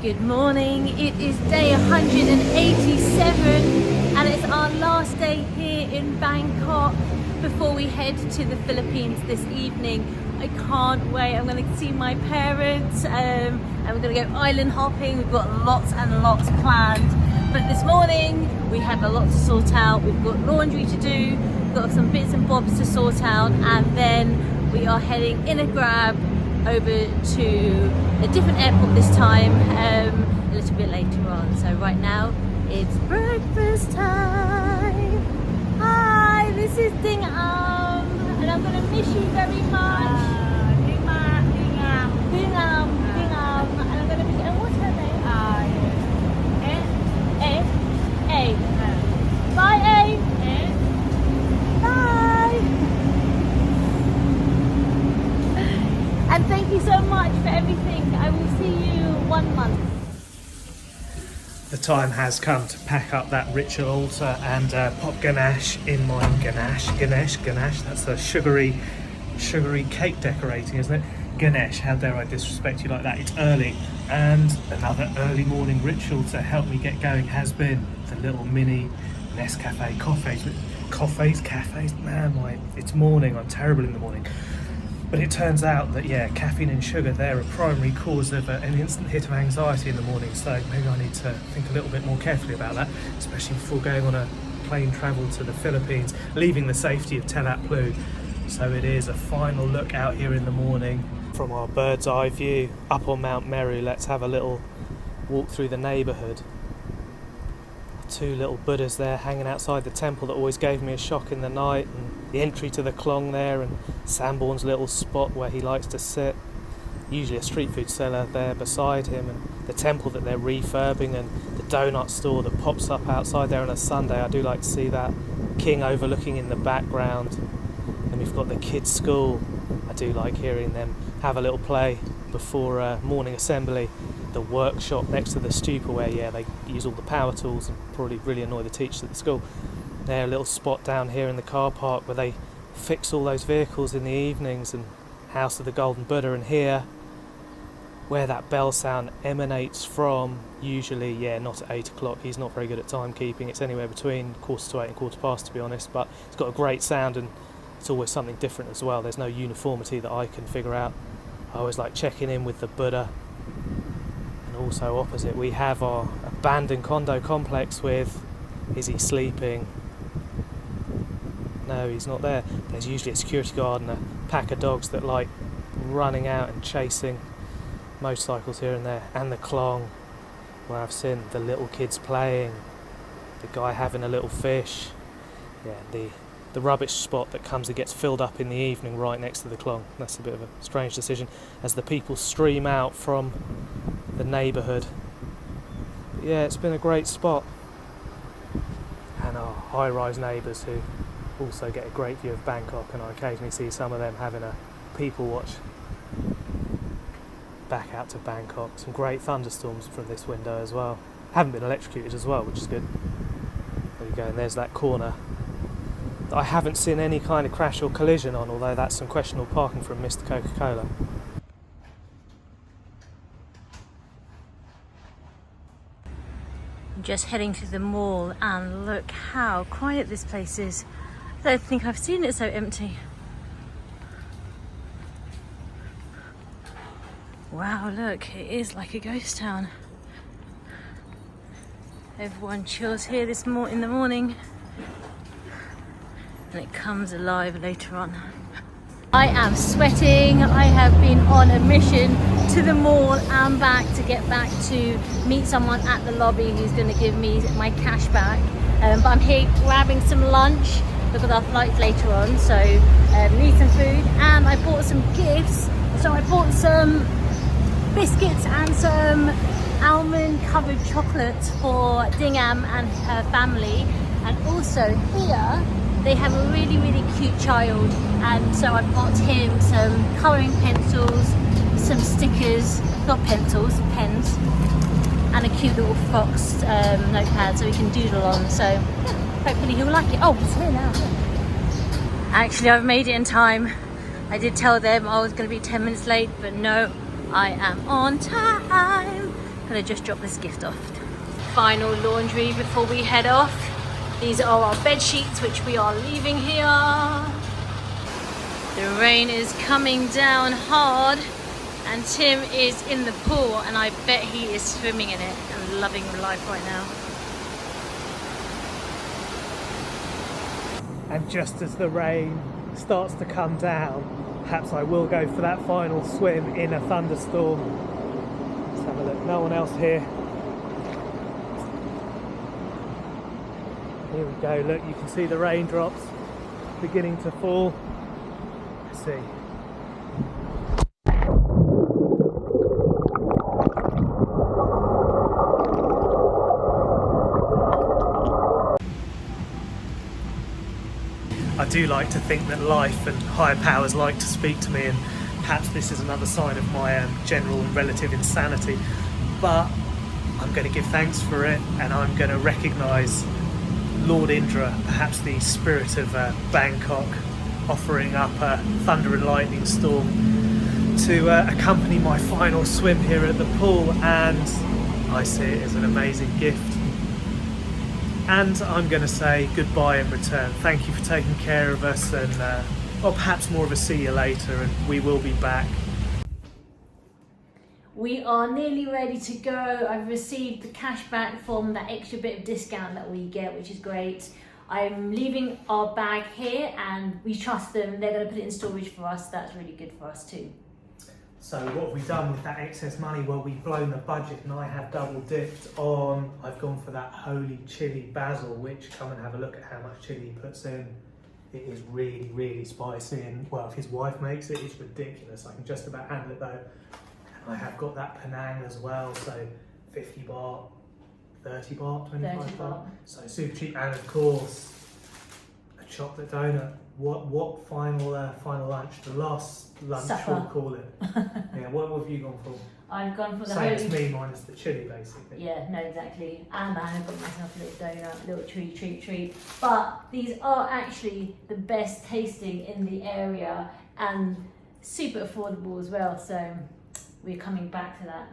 Good morning, it is day 187 and it's our last day here in Bangkok before we head to the Philippines this evening. I can't wait. I'm going to see my parents and we're going to go island hopping. We've got lots and lots planned, but this morning we had a lot to sort out. We've got laundry to do, we've got some bits and bobs to sort out, and then we are heading in a grab over to a different airport this time, a little bit later on. So right now it's breakfast time. Hi, this is Ding and I'm gonna miss you very much. Ding and I'm gonna miss you. And what's her name? A. Bye, A. And thank you so much for everything. I will see you 1 month. The time has come to pack up that ritual altar and pop ganache in my Ganesh. That's the sugary cake decorating, isn't it? Ganesh, how dare I disrespect you like that? It's early, and another early morning ritual to help me get going has been the little mini Nescafe cafes. Man, it's morning. I'm terrible in the morning. But it turns out that, caffeine and sugar, they're a primary cause of an instant hit of anxiety in the morning. So maybe I need to think a little bit more carefully about that, especially before going on a plane travel to the Philippines, leaving the safety of Telat Plu. So it is a final look out here in the morning from our bird's eye view up on Mount Meru. Let's have a little walk through the neighbourhood. Two little Buddhas there hanging outside the temple that always gave me a shock in the night, and the entry to the Klong there, and Sanborn's little spot where he likes to sit, usually a street food seller there beside him, and the temple that they're refurbing, and the donut store that pops up outside there on a Sunday. I do like to see that king overlooking in the background. And we've got the kids' school. I do like hearing them have a little play before morning assembly. The workshop next to the stupa where they use all the power tools and probably really annoy the teachers at the school. They're a little spot down here in the car park where they fix all those vehicles in the evenings, and House of the Golden Buddha. And here where that bell sound emanates from, usually not at 8 o'clock. He's not very good at timekeeping. It's anywhere between 7:45 and 7:15 to be honest, but it's got a great sound and it's always something different as well. There's no uniformity that I can figure out. I always like checking in with the Buddha. Also opposite we have our abandoned condo complex with, is he sleeping? No, he's not there. There's usually a security guard and a pack of dogs that like running out and chasing motorcycles here and there. And the Klong, where I've seen the little kids playing, the guy having a little fish, the rubbish spot that comes and gets filled up in the evening right next to the Klong. That's a bit of a strange decision as the people stream out from the neighbourhood. It's been a great spot. And our high-rise neighbours who also get a great view of Bangkok, and I occasionally see some of them having a people watch back out to Bangkok. Some great thunderstorms from this window as well. Haven't been electrocuted as well, which is good. There you go, and there's that corner that I haven't seen any kind of crash or collision on, although that's some questionable parking from Mr. Coca-Cola. Just heading to the mall, and look how quiet this place is. I don't think I've seen it so empty. Wow, look, it is like a ghost town. Everyone chills here in the morning, and it comes alive later on. I am sweating. I have been on a mission to the mall and back to get back to meet someone at the lobby who's going to give me my cash back. But I'm here grabbing some lunch because our flight's later on, so need some food. And I bought some gifts. So I bought some biscuits and some almond covered chocolates for Dingam and her family. And also here they have a really, really cute child, and so I got him some colouring pencils, some stickers, not pencils, pens, and a cute little fox notepad so he can doodle on. So hopefully he'll like it. Oh, it's here now. Actually, I've made it in time. I did tell them I was going to be 10 minutes late, but no, I am on time. gonna just drop this gift off. Final laundry before we head off. These are our bed sheets, which we are leaving here. The rain is coming down hard, and Tim is in the pool, and I bet he is swimming in it and loving life right now. And just as the rain starts to come down, perhaps I will go for that final swim in a thunderstorm. Let's have a look. No one else here. Here we go. Look, you can see the raindrops beginning to fall. Let's see. I do like to think that life and higher powers like to speak to me, and perhaps this is another sign of my general and relative insanity, but I'm going to give thanks for it, and I'm going to recognise Lord Indra, perhaps the spirit of Bangkok, offering up a thunder and lightning storm to accompany my final swim here at the pool, and I see it as an amazing gift. And I'm going to say goodbye in return. Thank you for taking care of us, and or perhaps more of a see you later, and we will be back. We are nearly ready to go. I've received the cash back from that extra bit of discount that we get, which is great. I'm leaving our bag here, and we trust them. They're going to put it in storage for us. That's really good for us too. So what have we done with that excess money? Well, we've blown the budget, and I have double dipped on, I've gone for that holy chili basil, which, come and have a look at how much chili he puts in. It is really, really spicy, and well, if his wife makes it, it's ridiculous. I can just about handle it though. And I have got that Penang as well, so 50 baht, 30 baht, 25 baht. So super cheap, and of course, a chocolate donut. What final lunch? The last lunch, Supper. we'll call it. Yeah, what have you gone for? I've gone for the Same holy... as me, minus the chili, basically. Yeah, no, exactly. And I have got myself a little donut, a little treat. But these are actually the best tasting in the area and super affordable as well. So we're coming back to that.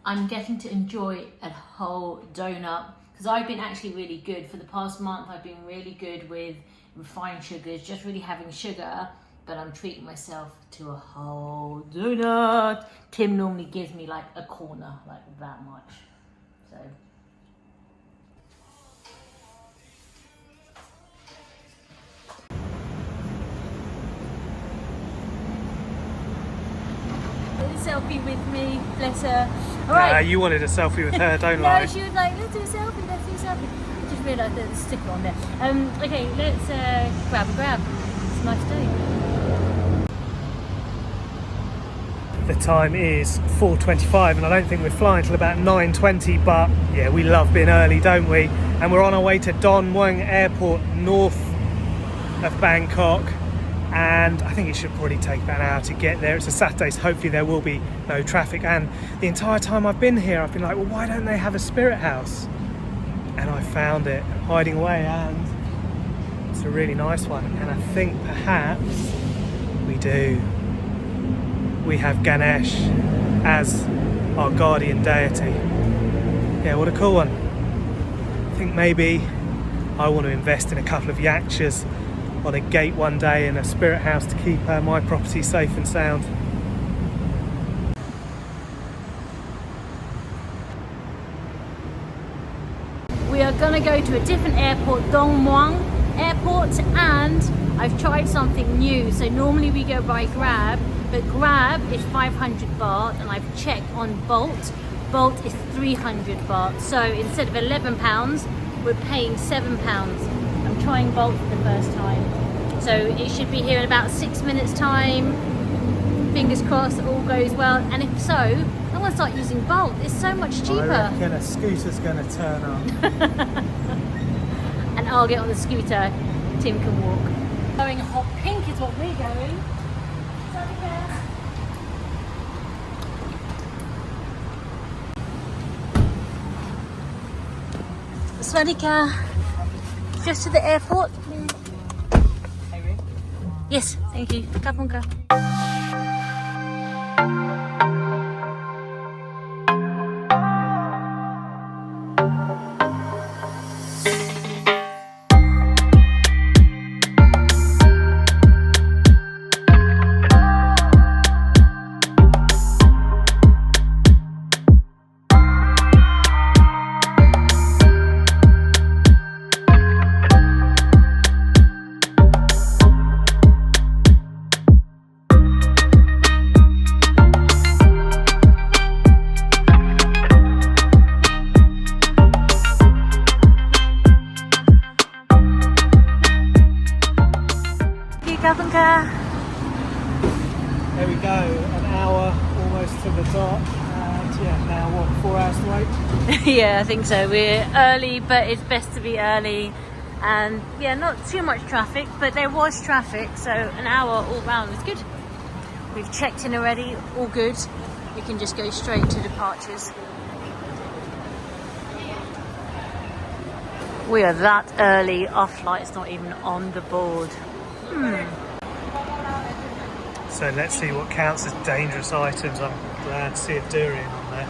I'm getting to enjoy a whole donut because I've been actually really good. For the past month, I've been really good with refined sugars, just really having sugar, but I'm treating myself to a whole donut. Tim normally gives me like a corner, like that much. So. Selfie with me, bless her. All right. You wanted a selfie with her, don't No, lie. she was like, let's do a selfie. I just realised there's a sticker on there. Okay, let's grab a grab. It's a nice day. The time is 4:25, and I don't think we're flying till about 9:20, but yeah, we love being early, don't we? And we're on our way to Don Mueang Airport, north of Bangkok. And I think it should probably take about an hour to get there. It's a Saturday, so hopefully there will be no traffic. And the entire time I've been here, I've been like, well, why don't they have a spirit house? And I found it hiding away, and it's a really nice one. And I think perhaps we do. We have Ganesh as our guardian deity. Yeah, what a cool one. I think maybe I want to invest in a couple of yakshas on a gate one day in a spirit house to keep my property safe and sound. We are going to go to a different airport, Don Mueang Airport, and I've tried something new. So normally we go by Grab, but Grab is 500 baht, and I've checked on Bolt. Bolt is 300 baht. So instead of £11, we're paying £7. I'm trying Bolt for the first time. So it should be here in about 6 minutes time. Fingers crossed all goes well. And if so, I want to start using Bolt. It's so much cheaper. I reckon a scooter's going to turn up. And I'll get on the scooter. Tim can walk. Going hot pink is what we're going. Swadika. Just to the airport. Yes, thank you. Kapunka. There we go, an hour almost to the dot, and yeah, now what, 4 hours to wait? Yeah, I think so. We're early, but it's best to be early. And yeah, not too much traffic, but there was traffic, so an hour all round was good. We've checked in already, all good. We can just go straight to departures. We are that early, our flight's not even on the board. So let's see what counts as dangerous items. I'm glad to see a durian on there.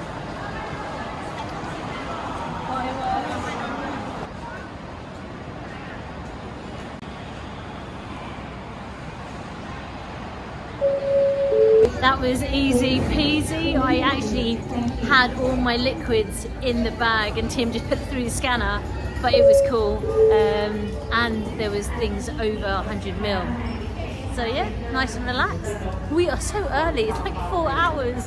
That was easy peasy. I actually had all my liquids in the bag and Tim just put it through the scanner, but it was cool. And there was things over 100 mil. So yeah, nice and relaxed. We are so early, it's like 4 hours.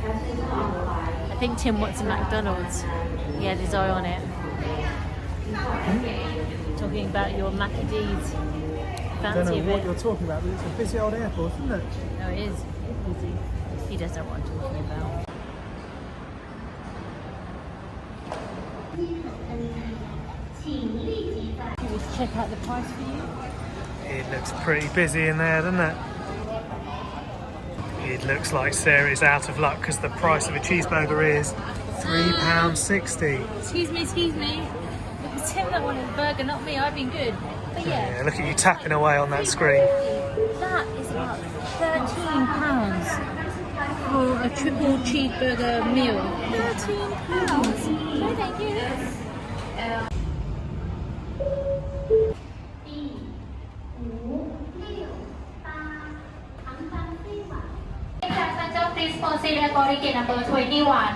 I think Tim wants a McDonald's. He had his eye on it. Talking about your Maccadees. I don't Fancy know a what bit. you're talking about, but it's a busy old airport, isn't it? No, it is busy. He doesn't know what I'm talking about. Let's check out the price for you. It looks pretty busy in there, doesn't it? It looks like Sarah is out of luck because the price of a cheeseburger is £3.60. Excuse me. It was Tim that wanted the burger, not me. I've been good. But yeah. Yeah, look at you tapping away on that screen. That is about £13 for a triple cheeseburger meal. £13. No, thank you.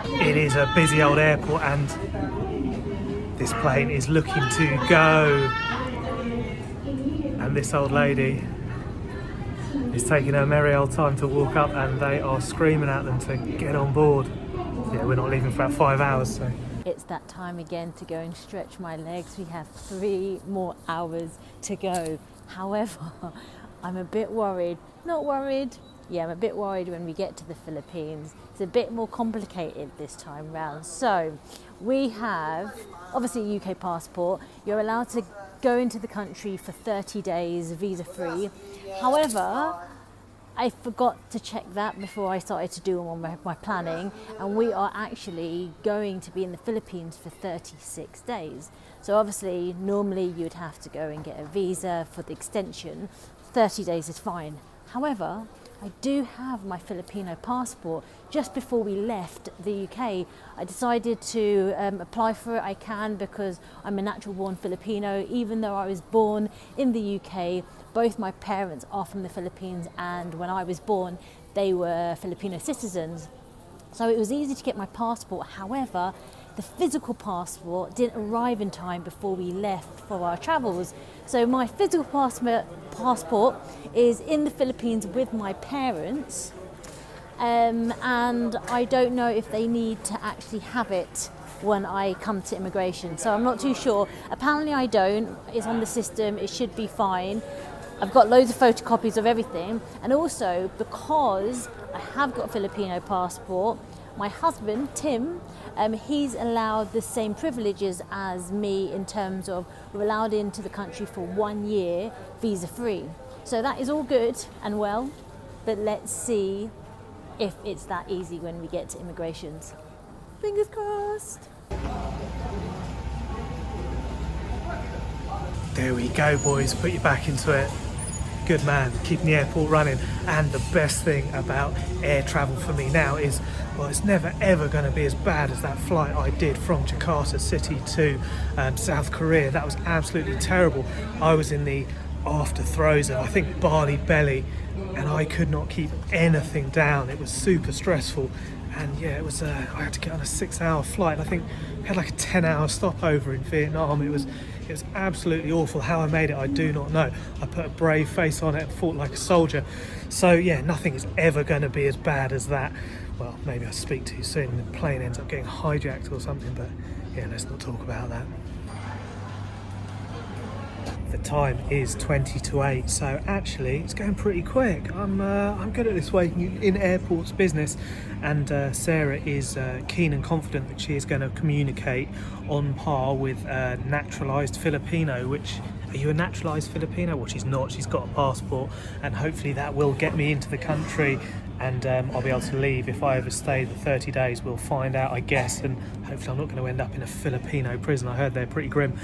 It is a busy old airport and this plane is looking to go. And this old lady is taking her merry old time to walk up and they are screaming at them to get on board. Yeah, we're not leaving for about 5 hours, so. It's that time again to go and stretch my legs. We have 3 more hours to go. However, I'm a bit worried. Not worried. Yeah, I'm a bit worried when we get to the Philippines. It's a bit more complicated this time round. So we have, obviously a UK passport. You're allowed to go into the country for 30 days, visa free. However, I forgot to check that before I started to do all my planning, and we are actually going to be in the Philippines for 36 days. So obviously, normally you'd have to go and get a visa for the extension. 30 days is fine. However, I do have my Filipino passport. Just before we left the UK, I decided to apply for it. I can because I'm a natural born Filipino. Even though I was born in the UK, both my parents are from the Philippines, and when I was born, they were Filipino citizens. So it was easy to get my passport. However, the physical passport didn't arrive in time before we left for our travels. So my physical passport is in the Philippines with my parents, and I don't know if they need to actually have it when I come to immigration. So I'm not too sure. Apparently I don't. It's on the system. It should be fine. I've got loads of photocopies of everything, and also because I have got a Filipino passport, my husband Tim, he's allowed the same privileges as me in terms of we're allowed into the country for 1 year visa free. So that is all good and well, but let's see if it's that easy when we get to immigrations. Fingers crossed. There we go, boys. Put your back into it. Good man. Keeping the airport running. And the best thing about air travel for me now is, well, it's never ever going to be as bad as that flight I did from Jakarta City to South Korea. That was absolutely terrible. I was in the after throes of, I think, Bali belly, and I could not keep anything down. It was super stressful. And yeah, it was. I had to get on a 6-hour flight. I think we had like a 10-hour stopover in Vietnam. It was absolutely awful. How I made it, I do not know. I put a brave face on it and fought like a soldier. So yeah, nothing is ever going to be as bad as that. Well, maybe I speak too soon and the plane ends up getting hijacked or something. But yeah, let's not talk about that. The time is 20 to 8, so actually it's going pretty quick. I'm good at this working in airports business, and Sarah is keen and confident that she is going to communicate on par with naturalised Filipino. Which, are you a naturalised Filipino? Well, she's not. She's got a passport, and hopefully that will get me into the country, and I'll be able to leave. If I overstay the 30 days, we'll find out, I guess, and hopefully I'm not going to end up in a Filipino prison. I heard they're pretty grim.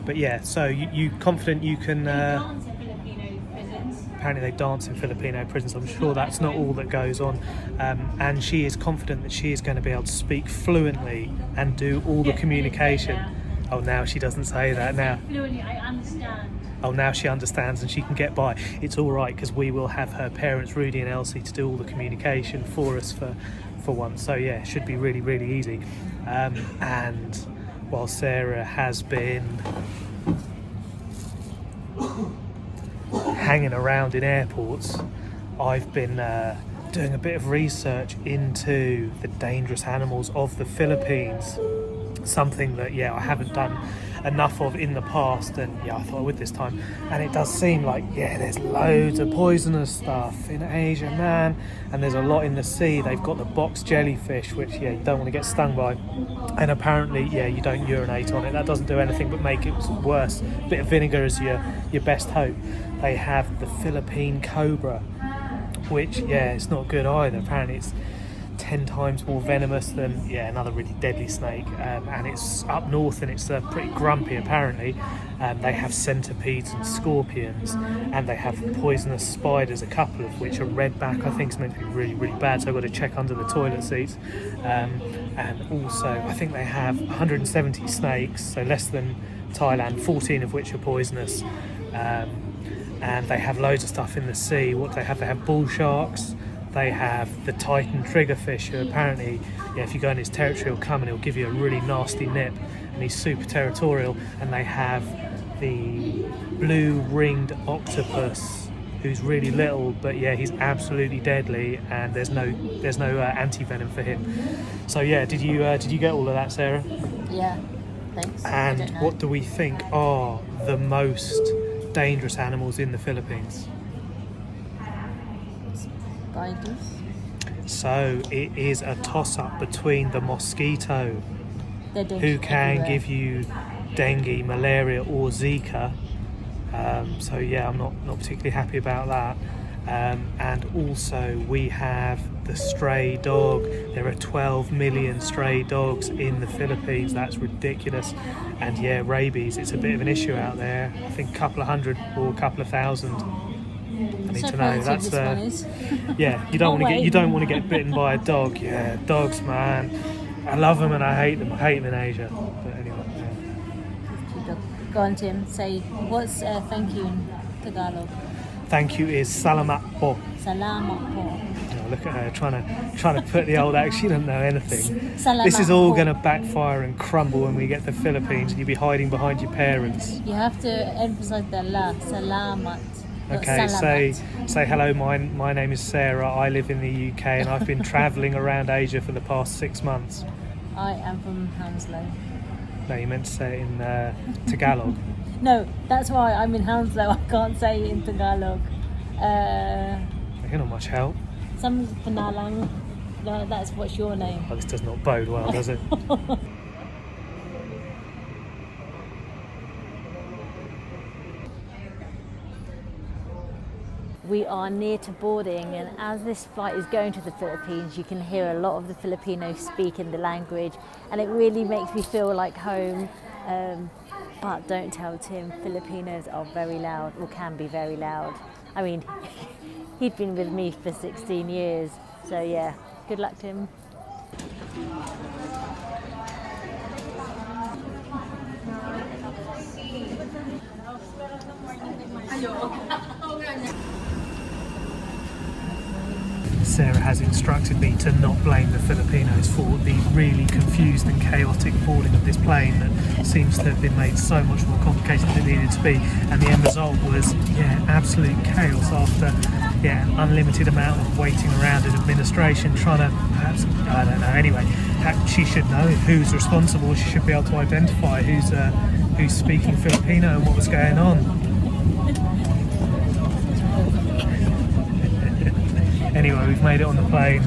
But yeah, so you confident you can... Apparently they dance in Filipino prisons. I'm sure that's not all that goes on. And she is confident that she is going to be able to speak fluently and do all the communication. Oh, now she doesn't say that now. Fluently, I understand. Oh, now she understands and she can get by. It's all right, because we will have her parents, Rudy and Elsie, to do all the communication for us for once. So yeah, it should be really, really easy. And while Sarah has been hanging around in airports, I've been doing a bit of research into the dangerous animals of the Philippines. Something that, yeah, I haven't done enough of in the past, and yeah, I thought I would this time. And it does seem like, yeah, there's loads of poisonous stuff in Asia, man, and there's a lot in the sea. They've got the box jellyfish, which, yeah, you don't want to get stung by, and apparently, yeah, you don't urinate on it. That doesn't do anything but make it worse. A bit of vinegar is your best hope. They have the Philippine cobra, which, yeah, it's not good either. Apparently it's 10 times more venomous than, yeah, another really deadly snake, and it's up north and it's pretty grumpy apparently. They have centipedes and scorpions, and they have poisonous spiders, a couple of which are redback. I think it's meant to be really, really bad, so I've got to check under the toilet seats. And also I think they have 170 snakes, so less than Thailand, 14 of which are poisonous. And they have loads of stuff in the sea. What they have bull sharks. They have the Titan triggerfish, who apparently, yeah, if you go in his territory, he'll come and he'll give you a really nasty nip, and he's super territorial. And they have the blue ringed octopus, who's really little, but yeah, he's absolutely deadly, and there's no anti-venom for him. So yeah, did you get all of that, Sarah? Yeah, thanks. And what do we think are the most dangerous animals in the Philippines? Spiders. So it is a toss-up between the mosquito, who can everywhere. give you dengue, malaria or Zika. So yeah, I'm not particularly happy about that. And also we have the stray dog. There are 12 million stray dogs in the Philippines. That's ridiculous. And yeah, rabies, it's a bit of an issue out there. I think a couple of hundred or a couple of thousand. I need to know. That's yeah. You don't want to get bitten by a dog. Yeah, dogs, man. I love them and I hate them. I hate them in Asia. But anyway. Yeah. Go on, Tim. Say what's thank you in Tagalog. Thank you is salamat po. Salamat po. Oh, look at her trying to put the old accent. She doesn't know anything. Salamat This is all po. going to backfire and crumble when we get to the Philippines and you'll be hiding behind your parents. You have to emphasize the la. Salamat. not Okay, salamat. say hello. My name is Sarah. I live in the UK and I've been travelling around Asia for the past 6 months. I am from Hounslow. No, you meant to say it in Tagalog. No, that's why I'm in Hounslow. I can't say it in Tagalog. You're not much help. Some Panalang. No, that's what's your name. Oh, this does not bode well, does it? We are near to boarding, and as this flight is going to the Philippines, you can hear a lot of the Filipinos speak in the language, and it really makes me feel like home. But don't tell Tim, Filipinos are very loud, or can be very loud. I mean, He'd been with me for 16 years. So yeah, good luck to him. Sarah has instructed me to not blame the Filipinos for the really confused and chaotic boarding of this plane that seems to have been made so much more complicated than it needed to be. And the end result was, absolute chaos after, unlimited amount of waiting around in administration trying to, perhaps, I don't know, anyway, she should know who's responsible. She should be able to identify who's speaking Filipino and what was going on. Anyway, we've made it on the plane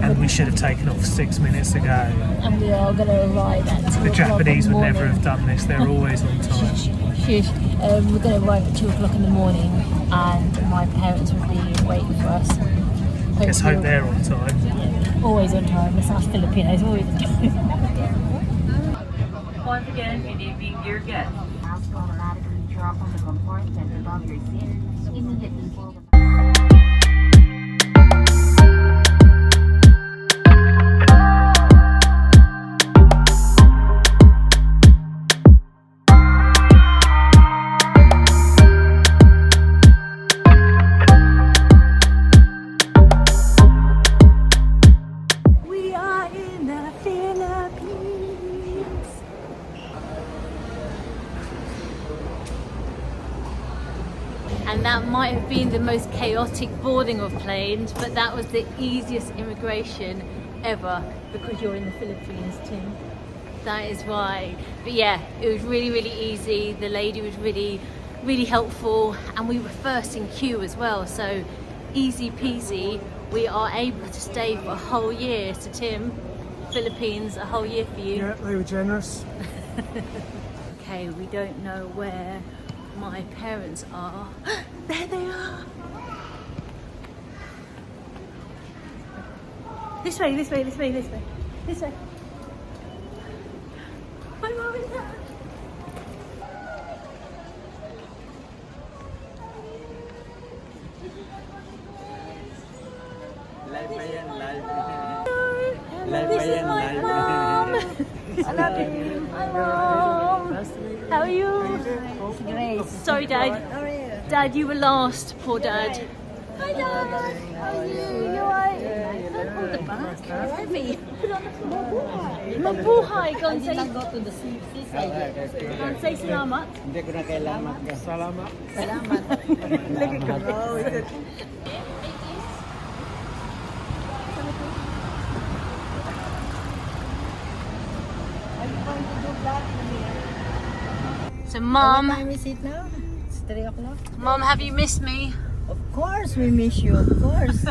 and we should have taken off 6 minutes ago. And we are going to arrive at 2 o'clock. The Japanese would never have done this, they're always on time. Shush. We're going to arrive at 2 o'clock in the morning and my parents will be waiting for us. Let's hope they're on time. Yeah, always on time, that's us Filipinos, always on time. Once again, good evening, dear guests. Mask automatically drop on the compartment above your seat. Immediately pull the and that might have been the most chaotic boarding of planes, but that was the easiest immigration ever because you're in the Philippines, Tim. That is why. But yeah, it was really, really easy. The lady was really, really helpful, and we were first in queue as well, so easy peasy. We are able to stay for a whole year. So Tim, Philippines, a whole year for you. Yeah, they were generous. Okay, we don't know where my parents are. There they are. This way, this way, this way, this way, this way. My mum and dad. This is my mom. I love you. Hi, Mom. How are you? Great. Sorry, Dad. Dad, you were last. Poor Dad. Hi, Dad. How are you? You alright? Don't hold the back. It's heavy. Put it on the floor. Mabuhay. Go and say. Go and say salamat. Hindi ko na kailangan. Salamat. Salamat. Look at ka. Oh, is it? So, Mom. What time is it now? It's 3 o'clock. Mom, have you missed me? Of course we miss you, of course.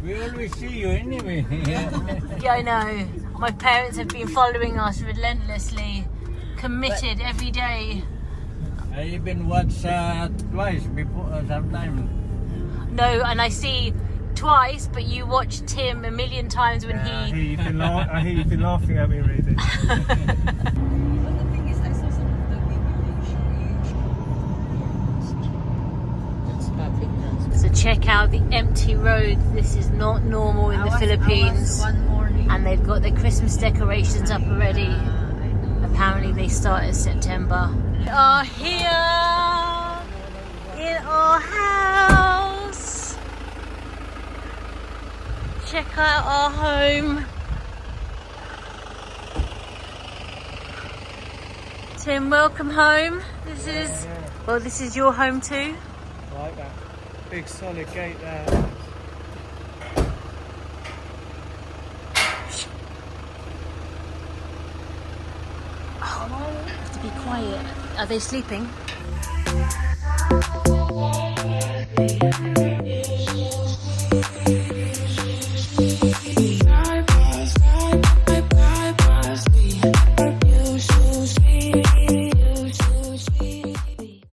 We always see you anyway. Yeah, I know. My parents have been following us relentlessly, committed every day. I even watched twice before sometime. No, and I see twice, but you watched Tim a million times when I hear you've been laughing at me, Rudy. So check out the empty roads. This is not normal in the Philippines. And they've got their Christmas decorations up already. Apparently they start in September. We are here in our house. Check out our home. Tim, welcome home. This is your home too. I like that. Big solid gate there. Oh, have to be quiet. Are they sleeping?